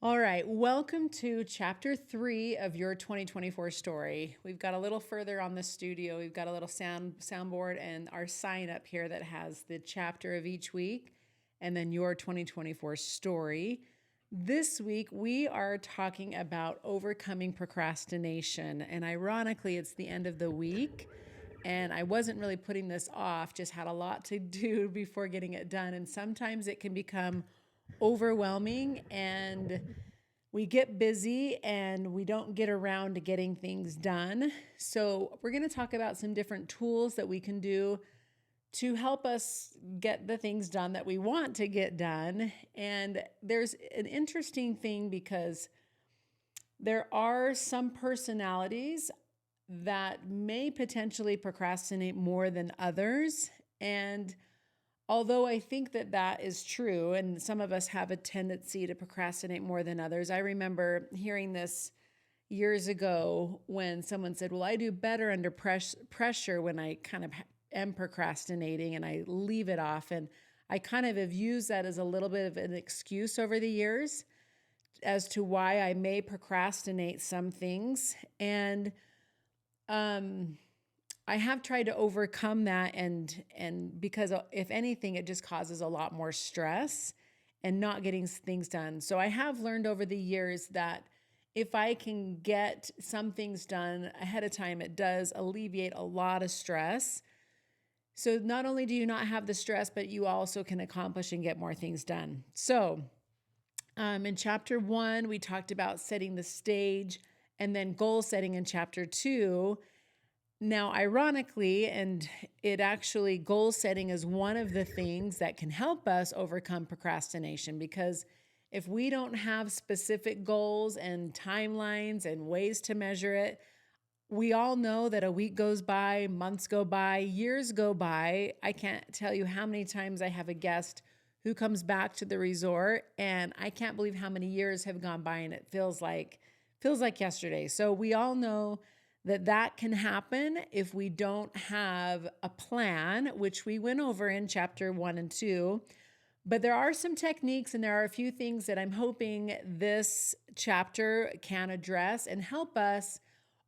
All right, welcome to chapter 3 of your 2024 story. We've got a little further on the studio. We've got a little soundboard and our sign up here that has the chapter of each week and then your 2024 story. This week, we are talking about overcoming procrastination. And ironically, it's the end of the week. And I wasn't really putting this off, just had a lot to do before getting it done. And sometimes it can become overwhelming and we get busy and we don't get around to getting things done. So, we're going to talk about some different tools that we can do to help us get the things done that we want to get done. And there's an interesting thing because there are some personalities that may potentially procrastinate more than others. And although I think that that is true, and some of us have a tendency to procrastinate more than others, I remember hearing this years ago when someone said, well, I do better under pressure when I kind of am procrastinating and I leave it off. And I kind of have used that as a little bit of an excuse over the years as to why I may procrastinate some things. And I have tried to overcome that and because if anything, it just causes a lot more stress and not getting things done. So I have learned over the years that if I can get some things done ahead of time, it does alleviate a lot of stress. So not only do you not have the stress, but you also can accomplish and get more things done. So in chapter 1, we talked about setting the stage and then goal setting in chapter 2. Now, ironically, and it actually, goal setting is one of the things that can help us overcome procrastination, because if we don't have specific goals and timelines and ways to measure it, we all know that a week goes by, months go by, years go by. I can't tell you how many times I have a guest who comes back to the resort and I can't believe how many years have gone by and it feels like yesterday. So we all know that can happen if we don't have a plan, which we went over in chapter 1 and 2. But there are some techniques and there are a few things that I'm hoping this chapter can address and help us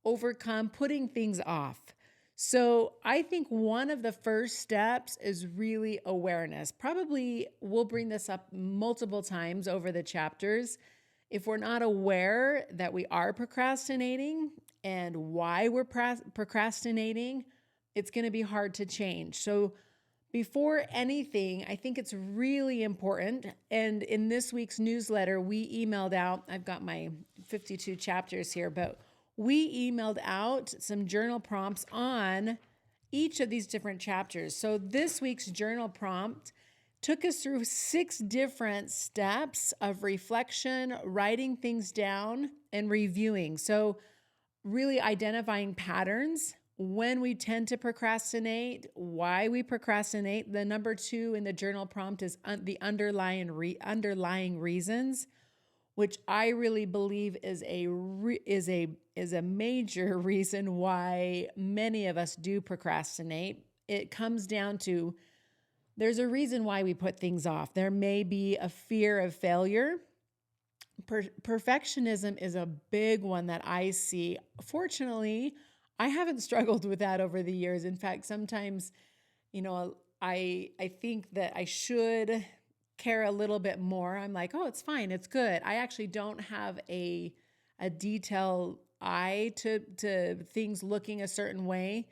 overcome putting things off. So I think one of the first steps is really awareness. Probably we'll bring this up multiple times over the chapters. If we're not aware that we are procrastinating and why we're procrastinating, it's going to be hard to change. So before anything, I think it's really important. And in this week's newsletter, we emailed out, I've got my 52 chapters here, but we emailed out some journal prompts on each of these different chapters. So this week's journal prompt took us through 6 different steps of reflection, writing things down, and reviewing. So really identifying patterns, when we tend to procrastinate, why we procrastinate. The number 2 in the journal prompt is the underlying reasons, which I really believe is a major reason why many of us do procrastinate. It comes down to there's a reason why we put things off. There may be a fear of failure. Perfectionism is a big one that I see. Fortunately, I haven't struggled with that over the years. In fact, sometimes, I think that I should care a little bit more. I'm like, oh, it's fine, it's good. I actually don't have a detailed eye to things looking a certain way,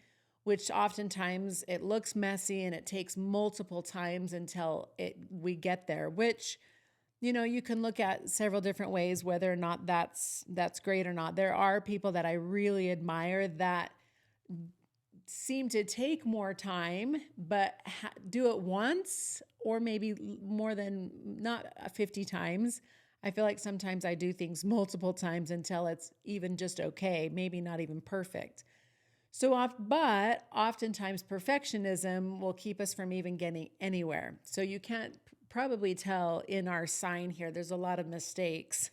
which oftentimes it looks messy and it takes multiple times until we get there, which you can look at several different ways, whether or not that's great or not. There are people that I really admire that seem to take more time, but do it once or maybe more than not 50 times. I feel like sometimes I do things multiple times until it's even just okay, maybe not even perfect. But oftentimes perfectionism will keep us from even getting anywhere. So you can't probably tell in our sign here, there's a lot of mistakes.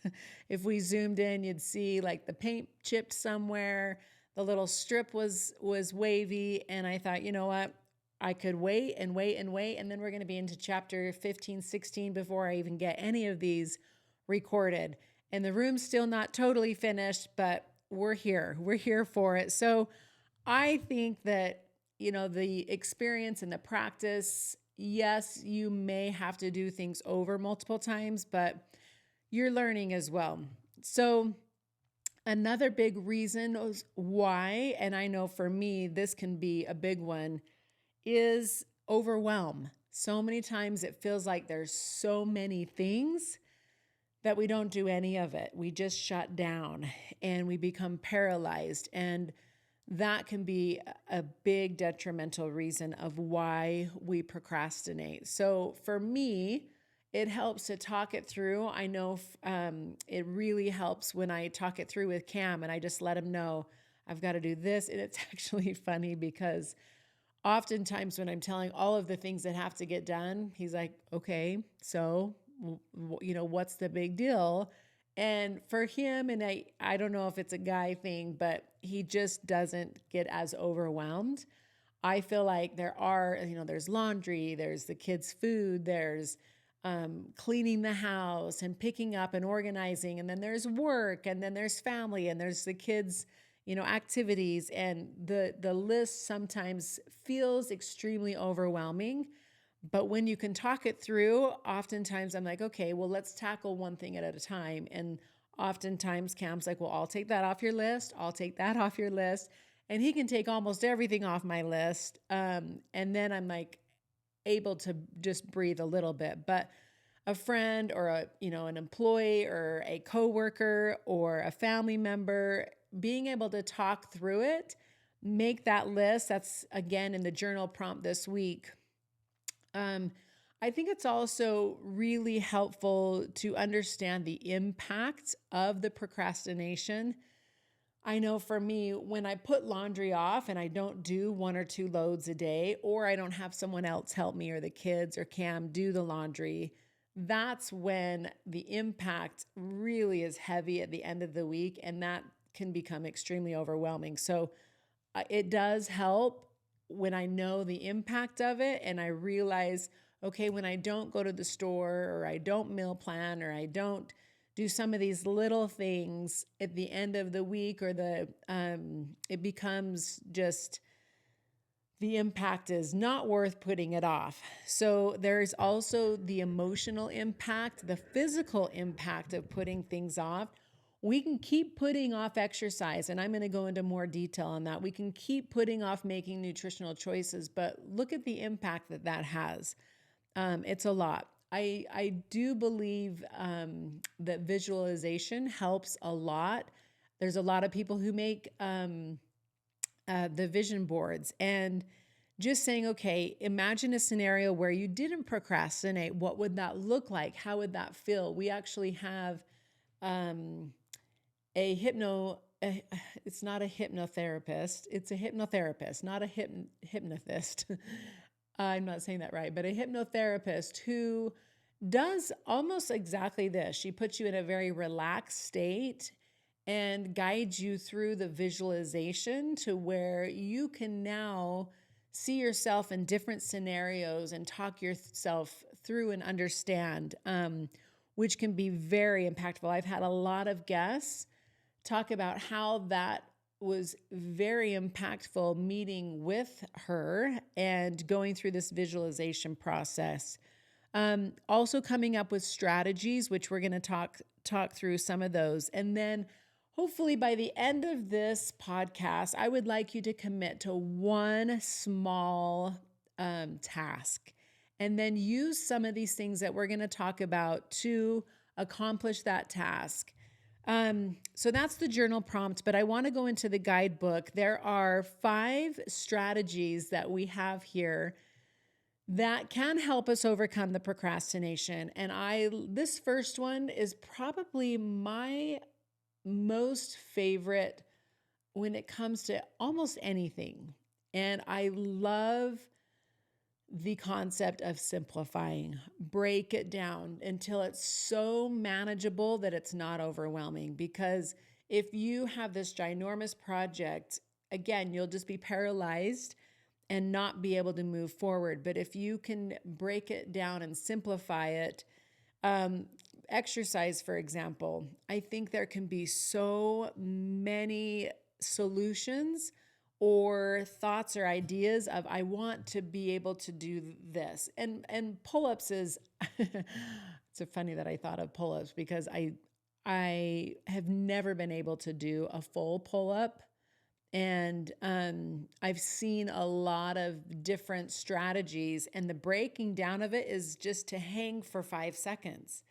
If we zoomed in, you'd see like the paint chipped somewhere, the little strip was wavy, and I thought, you know what? I could wait and wait and wait, and then we're going to be into chapter 15, 16 before I even get any of these recorded. and the room's still not totally finished, but we're here. We're here for it. So I think that, the experience and the practice, yes, you may have to do things over multiple times, but you're learning as well. So another big reason why, and I know for me, this can be a big one, is overwhelm. So many times it feels like there's so many things that we don't do any of it. We just shut down and we become paralyzed. And that can be a big detrimental reason of why we procrastinate. So for me, it helps to talk it through. I know it really helps when I talk it through with Cam and I just let him know I've got to do this. And it's actually funny because oftentimes when I'm telling all of the things that have to get done, he's like, okay, so, what's the big deal? And for him, and I don't know if it's a guy thing, but he just doesn't get as overwhelmed. I feel like there's laundry, there's the kids' food, there's cleaning the house and picking up and organizing. And then there's work, and then there's family, and there's the kids' activities, and the list sometimes feels extremely overwhelming. But when you can talk it through, oftentimes I'm like, okay, well, let's tackle one thing at a time. And oftentimes Cam's like, well, I'll take that off your list. I'll take that off your list. And he can take almost everything off my list. And then I'm like able to just breathe a little bit. But a friend or an employee or a coworker or a family member, being able to talk through it, make that list. That's again in the journal prompt this week. I think it's also really helpful to understand the impact of the procrastination. I know for me, when I put laundry off and I don't do 1 or 2 loads a day, or I don't have someone else help me or the kids or Cam do the laundry, that's when the impact really is heavy at the end of the week, and that can become extremely overwhelming. So it does help when I know the impact of it and I realize, okay, when I don't go to the store or I don't meal plan or I don't do some of these little things at the end of the week or it becomes just the impact is not worth putting it off. So there's also the emotional impact, the physical impact of putting things off. We can keep putting off exercise, and I'm going to go into more detail on that. We can keep putting off making nutritional choices, but look at the impact that has. It's a lot. I do believe that visualization helps a lot. There's a lot of people who make the vision boards and just saying, okay, imagine a scenario where you didn't procrastinate. What would that look like? How would that feel? We actually have it's not a hypnotherapist. It's a hypnotherapist, not a hypnotist. I'm not saying that right, but a hypnotherapist who does almost exactly this. She puts you in a very relaxed state and guides you through the visualization to where you can now see yourself in different scenarios and talk yourself through and understand, which can be very impactful. I've had a lot of guests talk about how that was very impactful meeting with her and going through this visualization process. Also coming up with strategies, which we're going to talk through some of those. And then hopefully by the end of this podcast, I would like you to commit to one small task and then use some of these things that we're going to talk about to accomplish that task. So that's the journal prompt, but I want to go into the guidebook. There are 5 strategies that we have here that can help us overcome the procrastination. And this first one is probably my most favorite when it comes to almost anything. And I love the concept of simplifying. Break it down until it's so manageable that it's not overwhelming. Because if you have this ginormous project, again, you'll just be paralyzed and not be able to move forward. But if you can break it down and simplify it, exercise, for example, I think there can be so many solutions or thoughts or ideas of I want to be able to do this. And pull-ups is it's so funny that I thought of pull-ups because I have never been able to do a full pull-up. And I've seen a lot of different strategies, and the breaking down of it is just to hang for 5 seconds.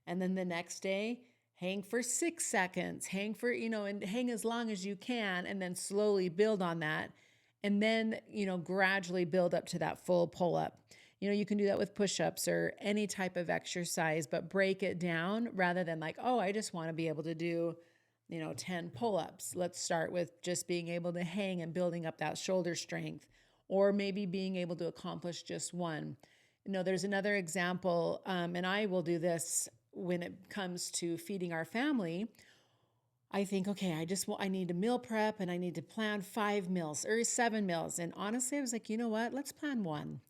And then the next day, hang for 6 seconds, hang for, and hang as long as you can, and then slowly build on that. And then, gradually build up to that full pull up. You can do that with push-ups or any type of exercise, but break it down rather than like, oh, I just want to be able to do 10 pull-ups. Let's start with just being able to hang and building up that shoulder strength, or maybe being able to accomplish just one. There's another example, and I will do this when it comes to feeding our family. I think, okay, I need to meal prep and I need to plan 5 meals or 7 meals. And honestly, I was like, you know what? Let's plan one.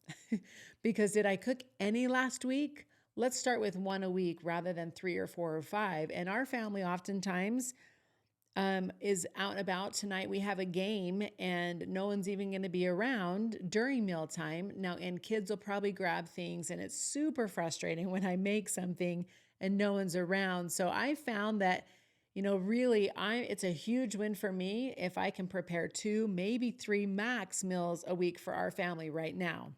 Because did I cook any last week? Let's start with one a week rather than 3 or 4 or 5. And our family oftentimes is out and about. Tonight we have a game and no one's even going to be around during mealtime. Now, and kids will probably grab things, and it's super frustrating when I make something and no one's around. So I found that, really it's a huge win for me if I can prepare 2, maybe 3 max meals a week for our family right now.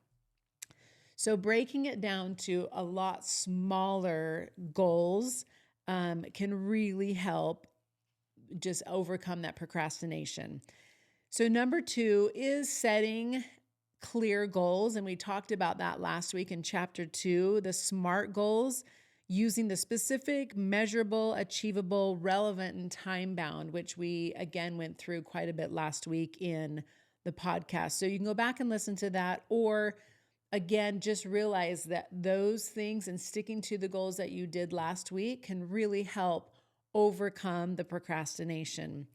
So breaking it down to a lot smaller goals can really help just overcome that procrastination. So number 2 is setting clear goals. And we talked about that last week in chapter 2, the SMART goals, using the specific, measurable, achievable, relevant, and time-bound, which we again went through quite a bit last week in the podcast. So you can go back and listen to that, or again, just realize that those things and sticking to the goals that you did last week can really help overcome the procrastination.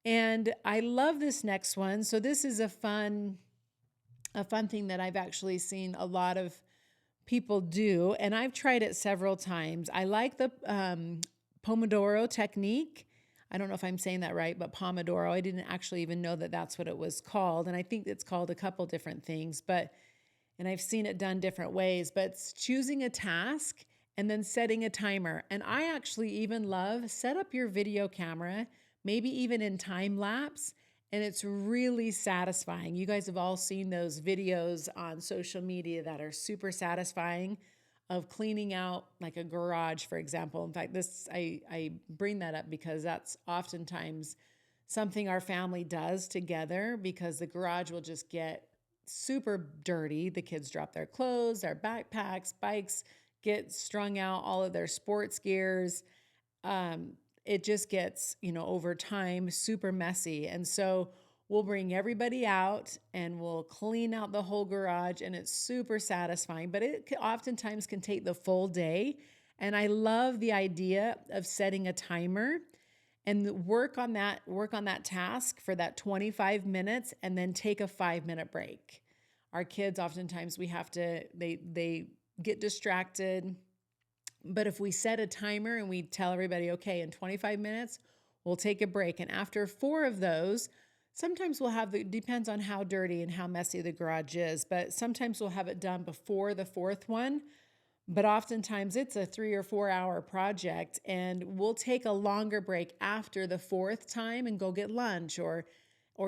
And I love this next one. So this is a fun thing that I've actually seen a lot of people do, and I've tried it several times. I like the Pomodoro technique. I don't know if I'm saying that right, but Pomodoro, I didn't actually even know that that's what it was called. And I think it's called a couple different things, and I've seen it done different ways, but it's choosing a task and then setting a timer. And I actually even love set up your video camera, maybe even in time lapse. And it's really satisfying. You guys have all seen those videos on social media that are super satisfying of cleaning out like a garage, for example. In fact, I bring that up because that's oftentimes something our family does together, because the garage will just get super dirty. The kids drop their clothes, their backpacks, bikes get strung out, all of their sports gears. It just gets, over time, super messy. And so we'll bring everybody out and we'll clean out the whole garage, and it's super satisfying, but it oftentimes can take the full day. And I love the idea of setting a timer and work on that task for that 25 minutes and then take a 5-minute break. Our kids, oftentimes they get distracted. But if we set a timer and we tell everybody, okay, in 25 minutes, we'll take a break. And after 4 of those, sometimes we'll depends on how dirty and how messy the garage is, but sometimes we'll have it done before the 4th one. But oftentimes it's a 3 or 4 hour project, and we'll take a longer break after the 4th time and go get lunch or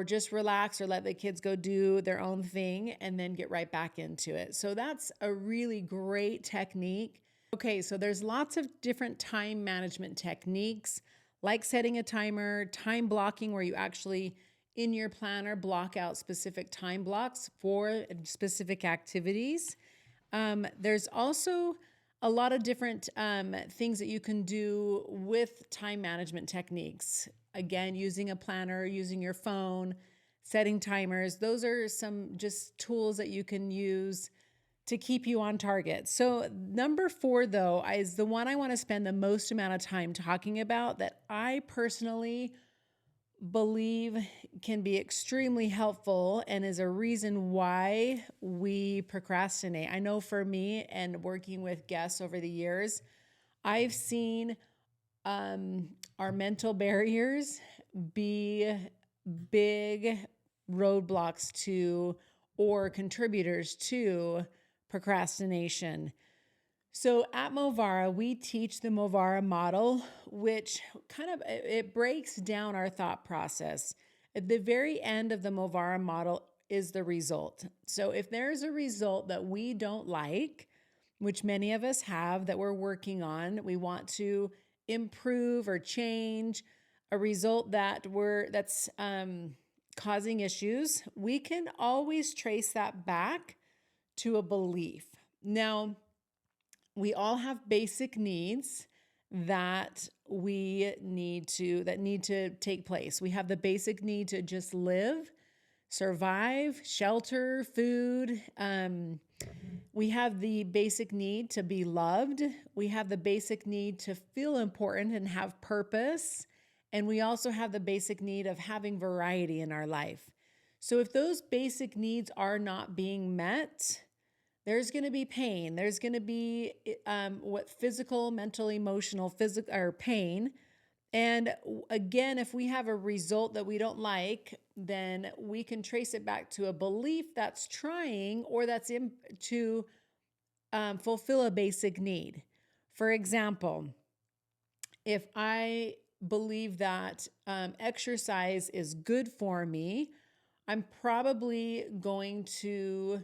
just relax or let the kids go do their own thing and then get right back into it. So that's a really great technique. Okay, so there's lots of different time management techniques, like setting a timer, time blocking, where you actually in your planner block out specific time blocks for specific activities. There's also a lot of different things that you can do with time management techniques. Again, using a planner, using your phone, setting timers. Those are some just tools that you can use to keep you on target. So number 4, though, is the one I want to spend the most amount of time talking about, that I personally believe can be extremely helpful and is a reason why we procrastinate. I know for me, and working with guests over the years, I've seen our mental barriers be big roadblocks to or contributors to procrastination. So at Movara, we teach the Movara model, which kind of it breaks down our thought process. At the very end of the Movara model is the result. So if there's a result that we don't like, which many of us have that we're working on, we want to improve or change a result that's causing issues, we can always trace that back to a belief. Now, we all have basic needs that need to take place. We have the basic need to just live, survive, shelter, food. We have the basic need to be loved. We have the basic need to feel important and have purpose. And we also have the basic need of having variety in our life. So if those basic needs are not being met, there's going to be pain. There's going to be physical, mental, emotional, physical or pain. And again, if we have a result that we don't like, then we can trace it back to a belief that's trying or that's to fulfill a basic need. For example, if I believe that exercise is good for me, I'm probably going to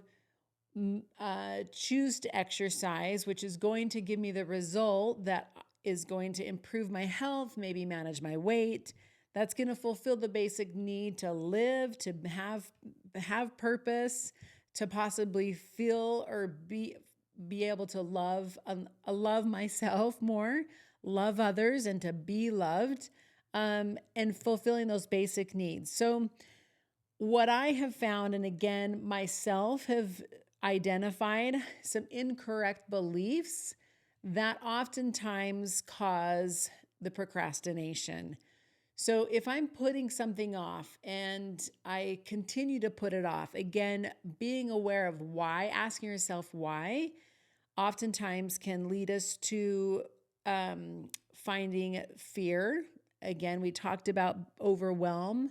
choose to exercise, which is going to give me the result that is going to improve my health, maybe manage my weight. That's going to fulfill the basic need to live, to have purpose, to possibly feel or be able to love myself more, love others, and to be loved, and fulfilling those basic needs. So what I have found, and again, myself have identified some incorrect beliefs that oftentimes cause the procrastination. So if I'm putting something off and I continue to put it off, again, being aware of why, asking yourself why, oftentimes can lead us to finding fear. Again, we talked about overwhelm,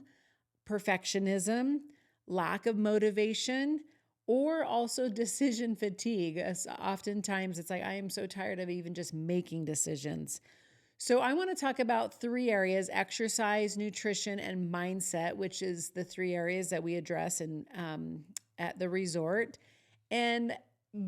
perfectionism, lack of motivation, or also decision fatigue. As oftentimes it's like, I am so tired of even just making decisions. So I want to talk about 3 areas: exercise, nutrition, and mindset, which is the 3 areas that we address at the resort, and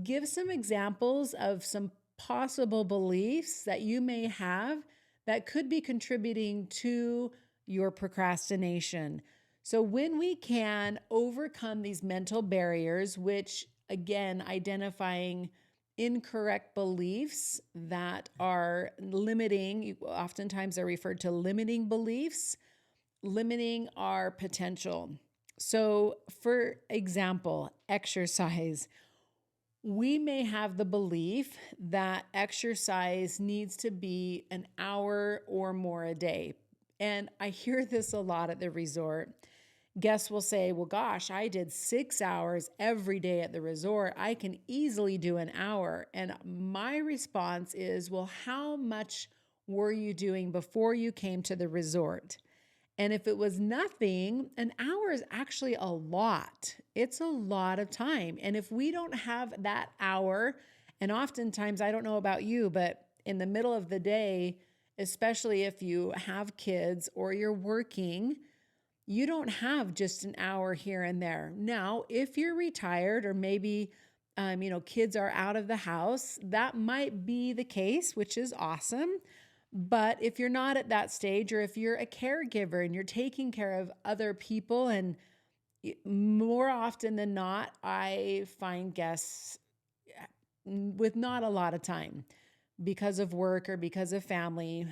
give some examples of some possible beliefs that you may have that could be contributing to your procrastination. So when we can overcome these mental barriers, which again, identifying incorrect beliefs that are limiting, oftentimes they're referred to limiting beliefs, limiting our potential. So for example, exercise. We may have the belief that exercise needs to be an hour or more a day. And I hear this a lot at the resort. Guests will say, well, gosh, I did 6 hours every day at the resort. I can easily do an hour. And my response is, well, how much were you doing before you came to the resort? And if it was nothing, an hour is actually a lot. It's a lot of time. And if we don't have that hour, and oftentimes, I don't know about you, but in the middle of the day, especially if you have kids or you're working, you don't have just an hour here and there. Now, if you're retired or maybe, kids are out of the house, that might be the case, which is awesome. But if you're not at that stage, or if you're a caregiver and you're taking care of other people, and more often than not, I find guests with not a lot of time because of work or because of family,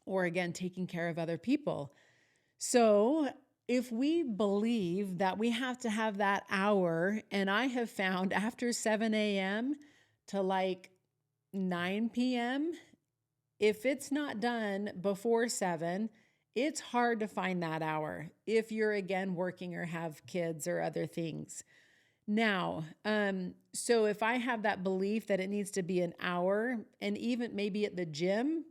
or again, taking care of other people. So if we believe that we have to have that hour, and I have found after 7 a.m. to like 9 p.m., if it's not done before 7, it's hard to find that hour if you're, again, working or have kids or other things. Now, so if I have that belief that it needs to be an hour, and even maybe at the gym,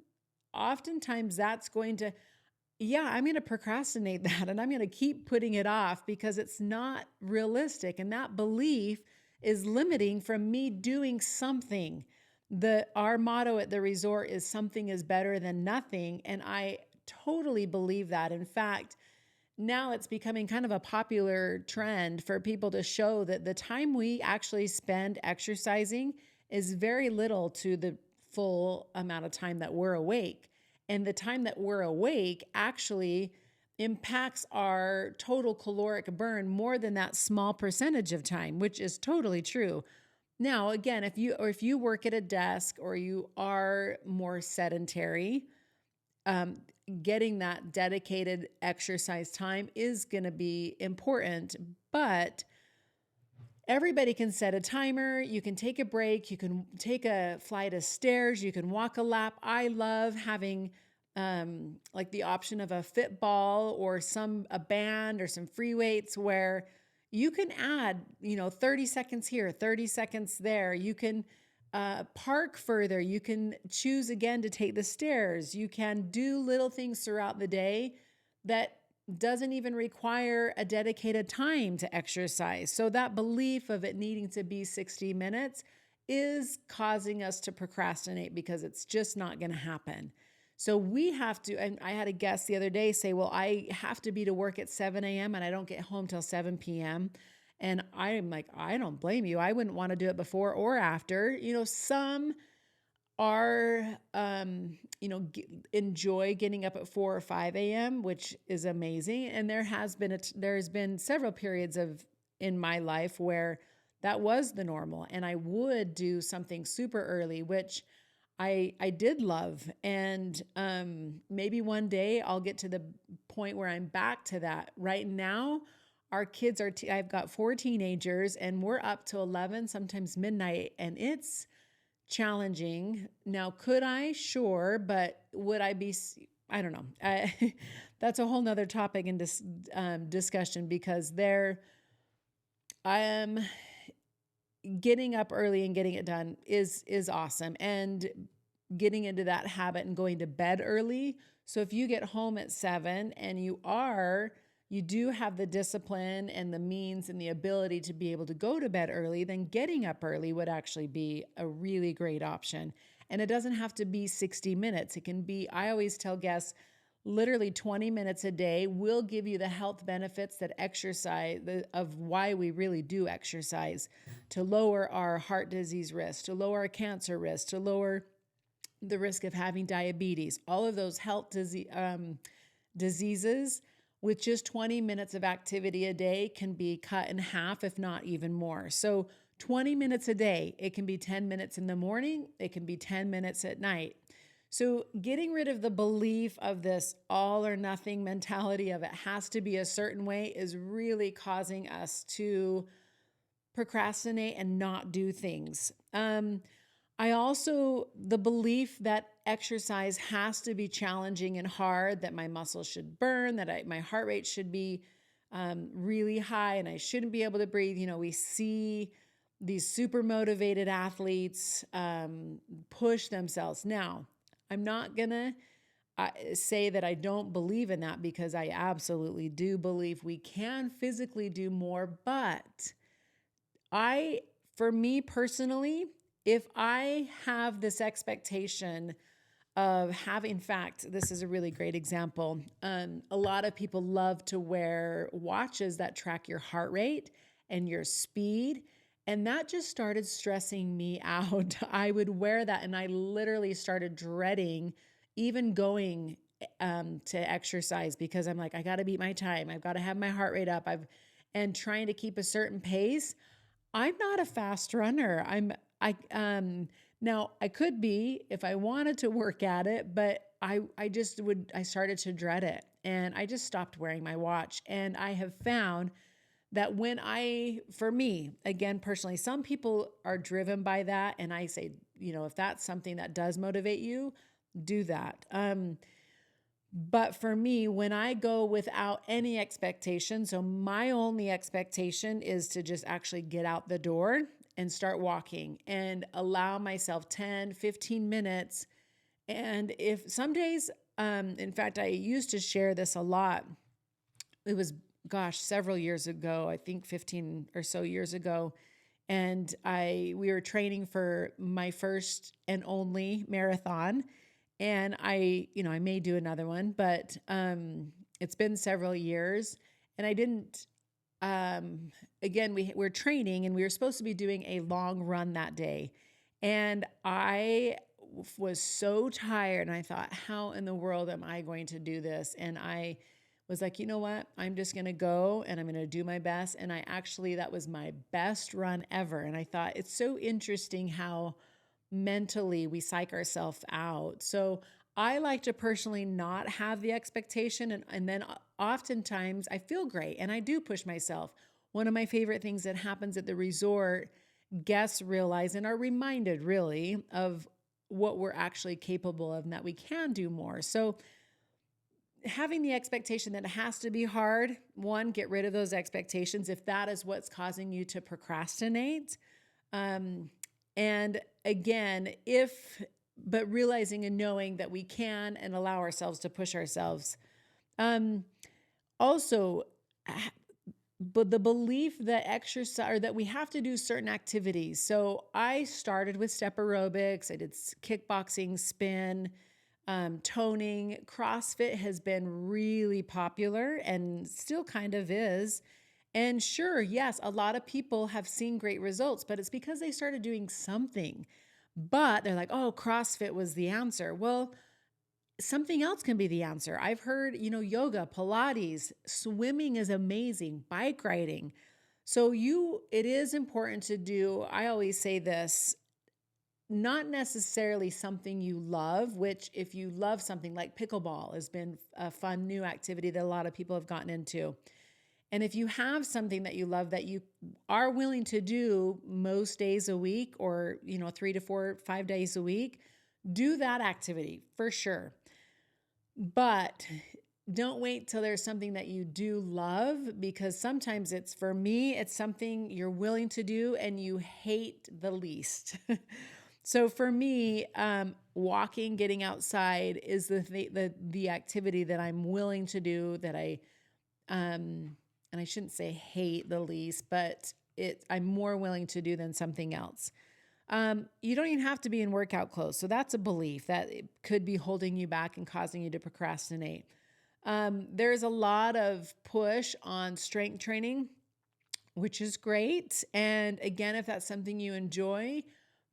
oftentimes that's going to, yeah, I'm going to procrastinate that and I'm going to keep putting it off because it's not realistic. And that belief is limiting from me doing something. Our motto at the resort is something is better than nothing. And I totally believe that. In fact, now it's becoming kind of a popular trend for people to show that the time we actually spend exercising is very little to the full amount of time that we're awake. And the time that we're awake actually impacts our total caloric burn more than that small percentage of time, which is totally true. Now, again, if you work at a desk or you are more sedentary, um, getting that dedicated exercise time is going to be important, but everybody can set a timer. You can take a break. You can take a flight of stairs. You can walk a lap. I love having like the option of a fit ball or a band or some free weights where you can add, 30 seconds here, 30 seconds there. You can park further. You can choose again to take the stairs. You can do little things throughout the day that doesn't even require a dedicated time to exercise. So that belief of it needing to be 60 minutes is causing us to procrastinate because it's just not going to happen. So we have to, and I had a guest the other day say, well, I have to be to work at 7 a.m. and I don't get home till 7 p.m. And I'm like, I don't blame you. I wouldn't want to do it before or after. Some are, enjoy getting up at 4 or 5 a.m., which is amazing. And there's been several periods in my life where that was the normal. And I would do something super early, which I did love. And maybe one day I'll get to the point where I'm back to that. Right now, our kids I've got 4 teenagers and we're up to 11, sometimes midnight, and it's challenging. Now, could I? Sure. But would I be? I don't know. That's a whole nother topic in this discussion because getting up early and getting it done is awesome. And getting into that habit and going to bed early. So if you get home at 7 and you do have the discipline and the means and the ability to be able to go to bed early, then getting up early would actually be a really great option. And it doesn't have to be 60 minutes. It can be, I always tell guests, literally 20 minutes a day will give you the health benefits that of why we really do exercise, to lower our heart disease risk, to lower our cancer risk, to lower the risk of having diabetes, all of those health diseases with just 20 minutes of activity a day can be cut in half, if not even more. So 20 minutes a day, it can be 10 minutes in the morning, it can be 10 minutes at night. So getting rid of the belief of this all or nothing mentality of it has to be a certain way is really causing us to procrastinate and not do things. The belief that exercise has to be challenging and hard, that my muscles should burn, that my heart rate should be really high and I shouldn't be able to breathe. We see these super motivated athletes push themselves. Now, I'm not going to say that I don't believe in that because I absolutely do believe we can physically do more. But for me personally, if I have this expectation of having, in fact, this is a really great example. A lot of people love to wear watches that track your heart rate and your speed. And that just started stressing me out. I would wear that and I literally started dreading even going to exercise because I'm like, I got to beat my time. I've got to have my heart rate up. And trying to keep a certain pace. I'm not a fast runner. Now I could be if I wanted to work at it, but I started to dread it and I just stopped wearing my watch. And I have found that for me, again, personally, some people are driven by that. And I say, if that's something that does motivate you, do that. But for me, when I go without any expectation, so my only expectation is to just actually get out the door and start walking and allow myself 10, 15 minutes. And if some days, in fact, I used to share this a lot. It was, gosh, several years ago, I think 15 or so years ago. And we were training for my first and only marathon. And I may do another one, but it's been several years. And I didn't, again, we're training and we were supposed to be doing a long run that day. And I was so tired and I thought, how in the world am I going to do this? And I was like, you know what? I'm just going to go and I'm going to do my best. And that was my best run ever. And I thought it's so interesting how mentally we psych ourselves out. So I like to personally not have the expectation. And then oftentimes I feel great and I do push myself. One of my favorite things that happens at the resort, guests realize and are reminded really of what we're actually capable of and that we can do more. So having the expectation that it has to be hard, one, get rid of those expectations if that is what's causing you to procrastinate. And again, but realizing and knowing that we can and allow ourselves to push ourselves. Also, but the belief that exercise or that we have to do certain activities. So I started with step aerobics. I did kickboxing, spin, toning. CrossFit has been really popular and still kind of is. And sure, yes, a lot of people have seen great results, but it's because they started doing something. But they're like, oh, CrossFit was the answer. Well, something else can be the answer. I've heard, yoga, Pilates, swimming is amazing, bike riding. So it is important to do, I always say this, not necessarily something you love, which if you love something like pickleball has been a fun new activity that a lot of people have gotten into. And if you have something that you love that you are willing to do most days a week or, 3 to 4, 5 days a week, do that activity for sure. But don't wait till there's something that you do love, because sometimes for me, it's something you're willing to do and you hate the least. So for me, walking, getting outside is the activity that I'm willing to do that and I shouldn't say hate the least, but I'm more willing to do than something else. You don't even have to be in workout clothes. So that's a belief that it could be holding you back and causing you to procrastinate. There's a lot of push on strength training, which is great. And again, if that's something you enjoy,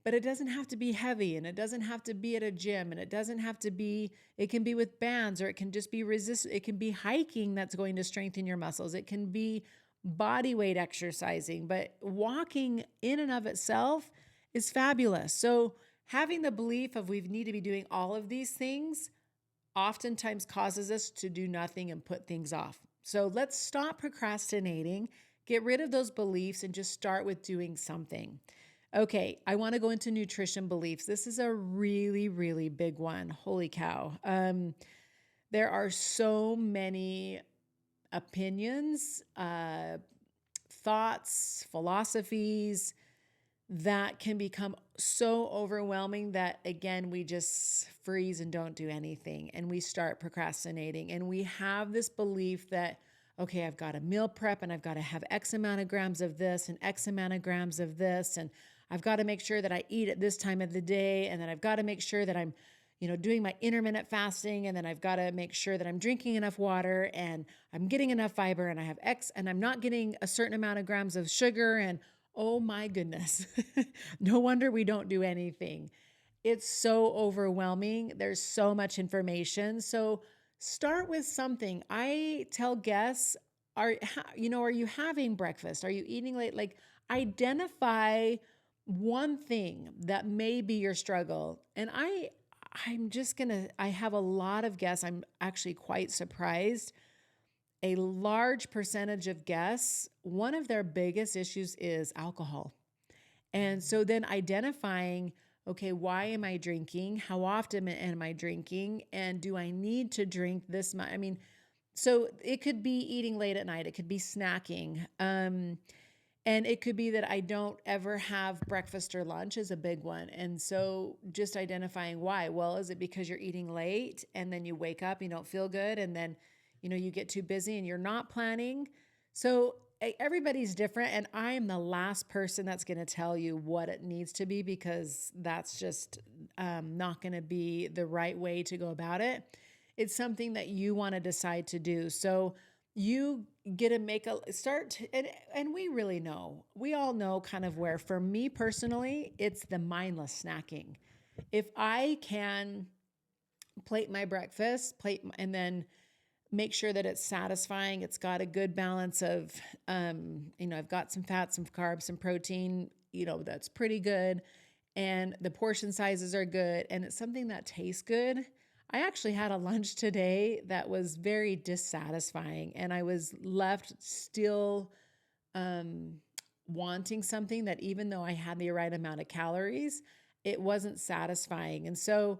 but it doesn't have to be heavy and it doesn't have to be at a gym and it can be with bands, or it can just be it can be hiking that's going to strengthen your muscles. It can be body weight exercising, but walking in and of itself is fabulous. So having the belief of we need to be doing all of these things oftentimes causes us to do nothing and put things off. So let's stop procrastinating, get rid of those beliefs, and just start with doing something. Okay, I want to go into nutrition beliefs. This is a really, really big one. Holy cow. There are so many opinions, thoughts, philosophies that can become so overwhelming that, again, we just freeze and don't do anything and we start procrastinating. And we have this belief that, okay, I've got to meal prep and I've got to have X amount of grams of this and X amount of grams of this. And I've got to make sure that I eat at this time of the day. And then I've got to make sure that I'm, doing my intermittent fasting. And then I've got to make sure that I'm drinking enough water and I'm getting enough fiber and I have X and I'm not getting a certain amount of grams of sugar. And oh my goodness, no wonder we don't do anything. It's so overwhelming. There's so much information. So start with something. I tell guests, are you having breakfast? Are you eating late? Like, identify one thing that may be your struggle. And I have a lot of guests. I'm actually quite surprised. A large percentage of guests, one of their biggest issues is alcohol. And so then identifying, okay, why am I drinking? How often am I drinking? And do I need to drink this much? I mean, so it could be eating late at night. It could be snacking. And it could be that I don't ever have breakfast or lunch is a big one. And so just identifying why. Well, is it because you're eating late and then you wake up, you don't feel good, and then, you get too busy and you're not planning? So everybody's different. And I am the last person that's going to tell you what it needs to be, because that's just not going to be the right way to go about it. It's something that you want to decide to do. So you get to make a start, and we all know kind of where. For me personally, it's the mindless snacking. If I can plate my breakfast, and then make sure that it's satisfying, it's got a good balance of, I've got some fat, some carbs, some protein, that's pretty good, and the portion sizes are good, and it's something that tastes good. I actually had a lunch today that was very dissatisfying, and I was left still wanting something that, even though I had the right amount of calories, it wasn't satisfying. And so,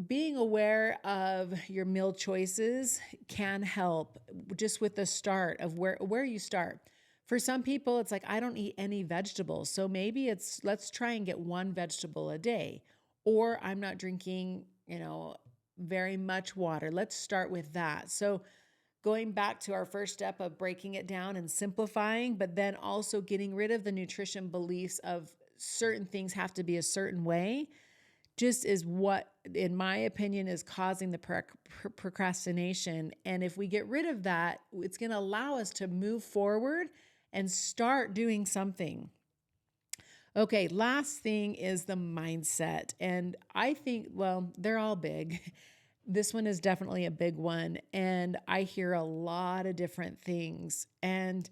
being aware of your meal choices can help, just with the start of where you start. For some people, it's like, I don't eat any vegetables. So maybe it's, let's try and get one vegetable a day. Or I'm not drinking, very much water. Let's start with that. So going back to our first step of breaking it down and simplifying, but then also getting rid of the nutrition beliefs of certain things have to be a certain way, just is what, in my opinion, is causing the procrastination. And if we get rid of that, it's going to allow us to move forward and start doing something. Okay, last thing is the mindset. And I think, well, they're all big. This one is definitely a big one. And I hear a lot of different things. And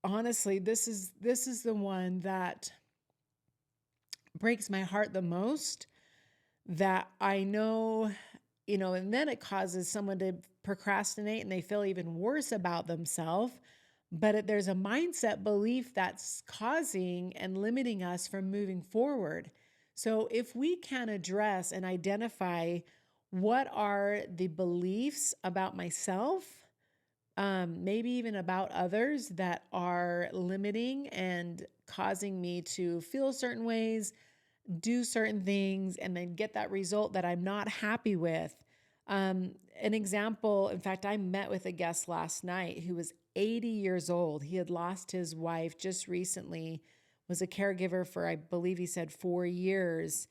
honestly, this is the one that breaks my heart the most, that I know, and then it causes someone to procrastinate and they feel even worse about themselves. But there's a mindset belief that's causing and limiting us from moving forward. So if we can address and identify what are the beliefs about myself, maybe even about others, that are limiting and causing me to feel certain ways, do certain things, and then get that result that I'm not happy with. An example, in fact, I met with a guest last night who was 80 years old. He had lost his wife just recently, was a caregiver for, I believe he said, 4 years,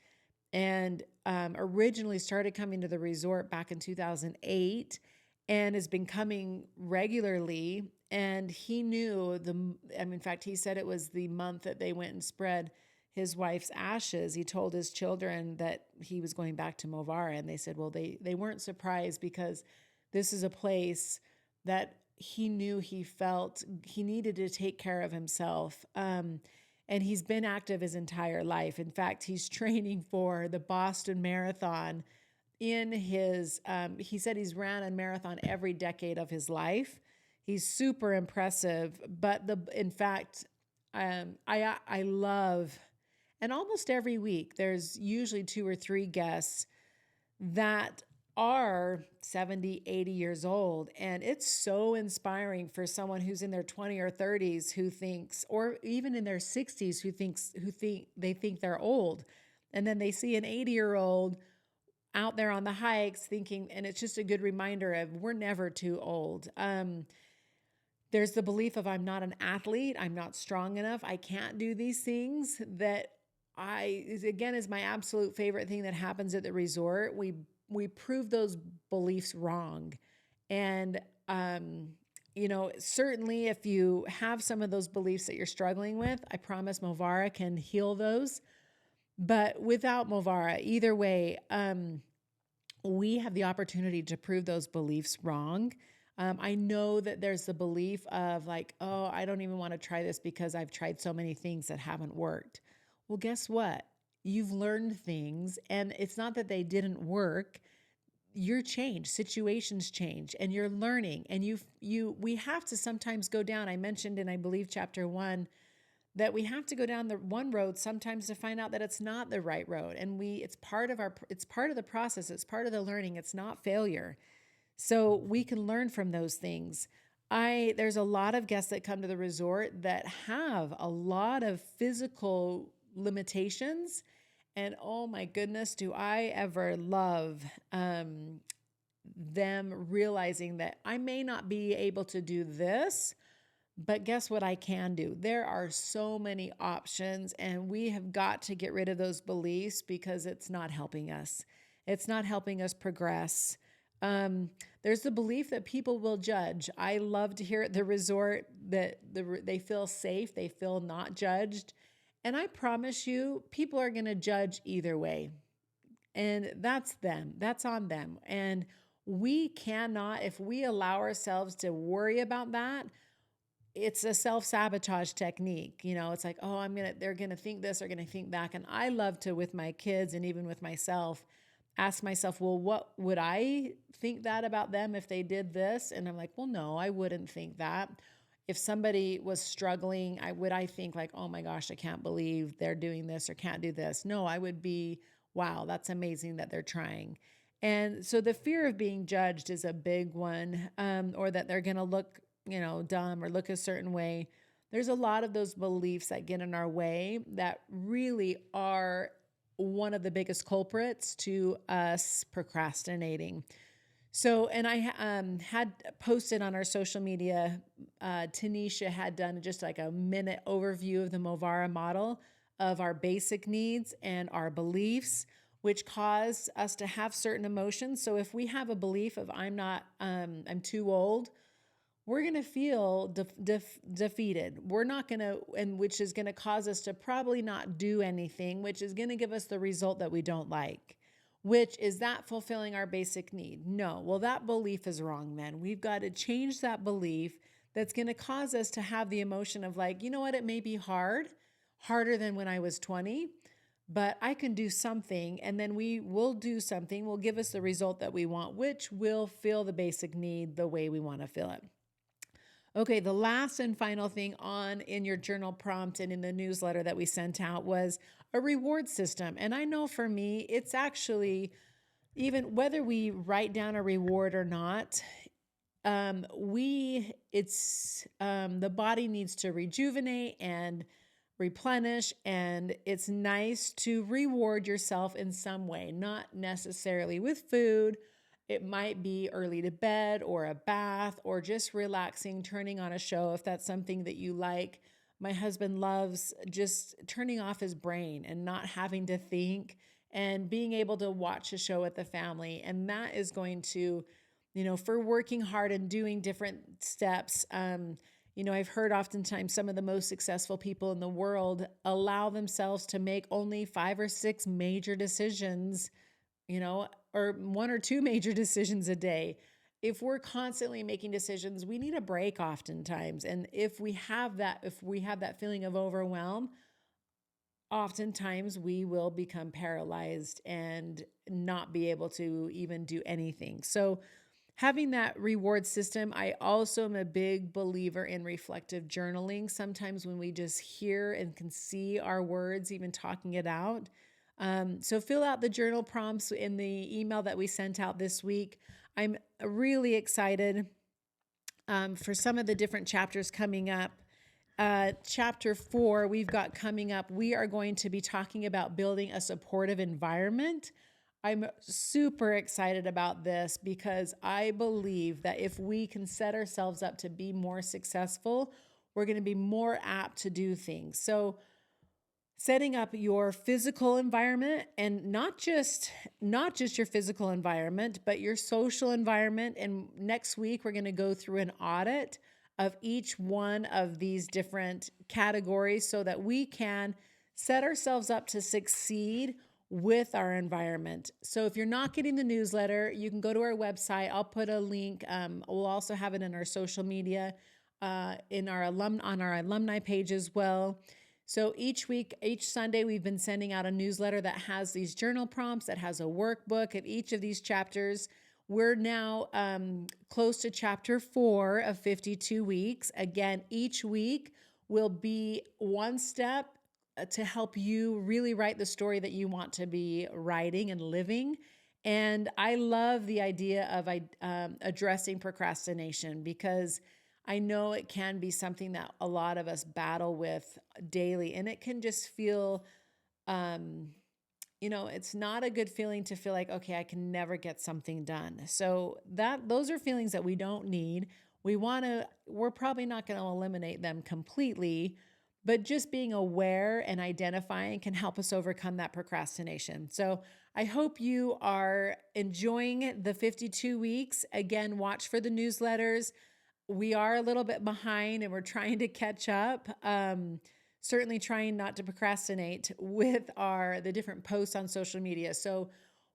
and originally started coming to the resort back in 2008 and has been coming regularly. And he knew in fact, he said it was the month that they went and spread his wife's ashes. He told his children that he was going back to Movara, and they said, well, they weren't surprised, because this is a place that he knew he felt he needed to take care of himself. And he's been active his entire life. In fact, he's training for the Boston Marathon he said he's ran a marathon every decade of his life. He's super impressive. But in fact, I love, and almost every week, there's usually 2 or 3 guests that are 70, 80 years old. And it's so inspiring for someone who's in their 20 or 30s who thinks, or even in their 60s, they think they're old. And then they see an 80-year-old out there on the hikes thinking, and it's just a good reminder of, we're never too old. There's the belief of, I'm not an athlete, I'm not strong enough, I can't do these things, that again, is my absolute favorite thing that happens at the resort. We prove those beliefs wrong. And, certainly if you have some of those beliefs that you're struggling with, I promise Movara can heal those. But without Movara, either way, we have the opportunity to prove those beliefs wrong. I know that there's the belief of like, oh, I don't even want to try this because I've tried so many things that haven't worked. Well, guess what? You've learned things, and it's not that they didn't work. you're changed, situations change, and you're learning, and we have to sometimes go down. I mentioned in, I believe, chapter 1, that we have to go down the one road sometimes to find out that it's not the right road. And it's part of the process. It's part of the learning. It's not failure. So we can learn from those things. There's a lot of guests that come to the resort that have a lot of physical limitations. And oh my goodness, do I ever love them realizing that I may not be able to do this, but guess what I can do? There are so many options, and we have got to get rid of those beliefs because it's not helping us. It's not helping us progress. There's the belief that people will judge. I love to hear at the resort that they feel safe, they feel not judged. And I promise you, people are going to judge either way. And that's them. That's on them. And we cannot, if we allow ourselves to worry about that, it's a self-sabotage technique. It's like, oh, they're going to think this, they're going to think that. And I love to, with my kids and even with myself, ask myself, well, what would I think that about them if they did this? And I'm like, well, no, I wouldn't think that. If somebody was struggling, would I think like, oh my gosh, I can't believe they're doing this or can't do this? No, I would be, wow, that's amazing that they're trying. And so the fear of being judged is a big one, or that they're going to look dumb or look a certain way. There's a lot of those beliefs that get in our way that really are one of the biggest culprits to us procrastinating. So, and I had posted on our social media, Tanisha had done just like a minute overview of the Movara model of our basic needs and our beliefs, which cause us to have certain emotions. So if we have a belief of I'm too old, we're going to feel defeated. We're not going to, and which is going to cause us to probably not do anything, which is going to give us the result that we don't like, which is that fulfilling our basic need. No, well, that belief is wrong then. We've got to change that belief that's going to cause us to have the emotion of like, you know what, it may be harder than when I was 20, but I can do something, and then we will do something, will give us the result that we want, which will fill the basic need the way we want to fill it. Okay, the last and final thing in your journal prompt and in the newsletter that we sent out was a reward system. And I know for me, it's actually, even whether we write down a reward or not, the body needs to rejuvenate and replenish, and it's nice to reward yourself in some way, not necessarily with food. It might be early to bed or a bath or just relaxing, turning on a show if that's something that you like. My husband loves just turning off his brain and not having to think and being able to watch a show with the family. And that is going to, for working hard and doing different steps. I've heard oftentimes some of the most successful people in the world allow themselves to make only 5 or 6 major decisions, or 1 or 2 major decisions a day. If we're constantly making decisions, we need a break oftentimes. And if we have that feeling of overwhelm, oftentimes we will become paralyzed and not be able to even do anything. So having that reward system, I also am a big believer in reflective journaling. Sometimes when we just hear and can see our words, even talking it out. So fill out the journal prompts in the email that we sent out this week. I'm really excited for some of the different chapters coming up. Chapter 4 we've got coming up. We are going to be talking about building a supportive environment. I'm super excited about this because I believe that if we can set ourselves up to be more successful, we're going to be more apt to do things. So setting up your physical environment, and not just your physical environment, but your social environment. And next week, we're going to go through an audit of each one of these different categories so that we can set ourselves up to succeed with our environment. So if you're not getting the newsletter, you can go to our website. I'll put a link. We'll also have it in our social media, on our alumni page as well. So each week, each Sunday, we've been sending out a newsletter that has these journal prompts, that has a workbook of each of these chapters. We're now close to chapter 4 of 52 weeks. Again, each week will be one step to help you really write the story that you want to be writing and living. And I love the idea of addressing procrastination, because I know it can be something that a lot of us battle with daily, and it can just feel, it's not a good feeling to feel like, okay, I can never get something done. So those are feelings that we don't need. We're probably not going to eliminate them completely, but just being aware and identifying can help us overcome that procrastination. So I hope you are enjoying the 52 weeks. Again, watch for the newsletters. We are a little bit behind and we're trying to catch up. Certainly trying not to procrastinate with the different posts on social media. So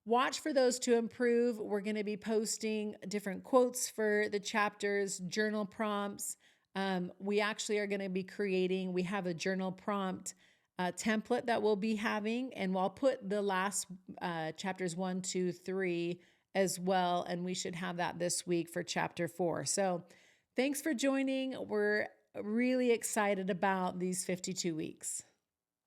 watch for those to improve. We're going to be posting different quotes for the chapters, journal prompts. We actually are going to be we have a journal prompt template that we'll be having, and we'll put the last chapters 1, 2, 3 as well. And we should have that this week for chapter 4. So thanks for joining. We're really excited about these 52 weeks.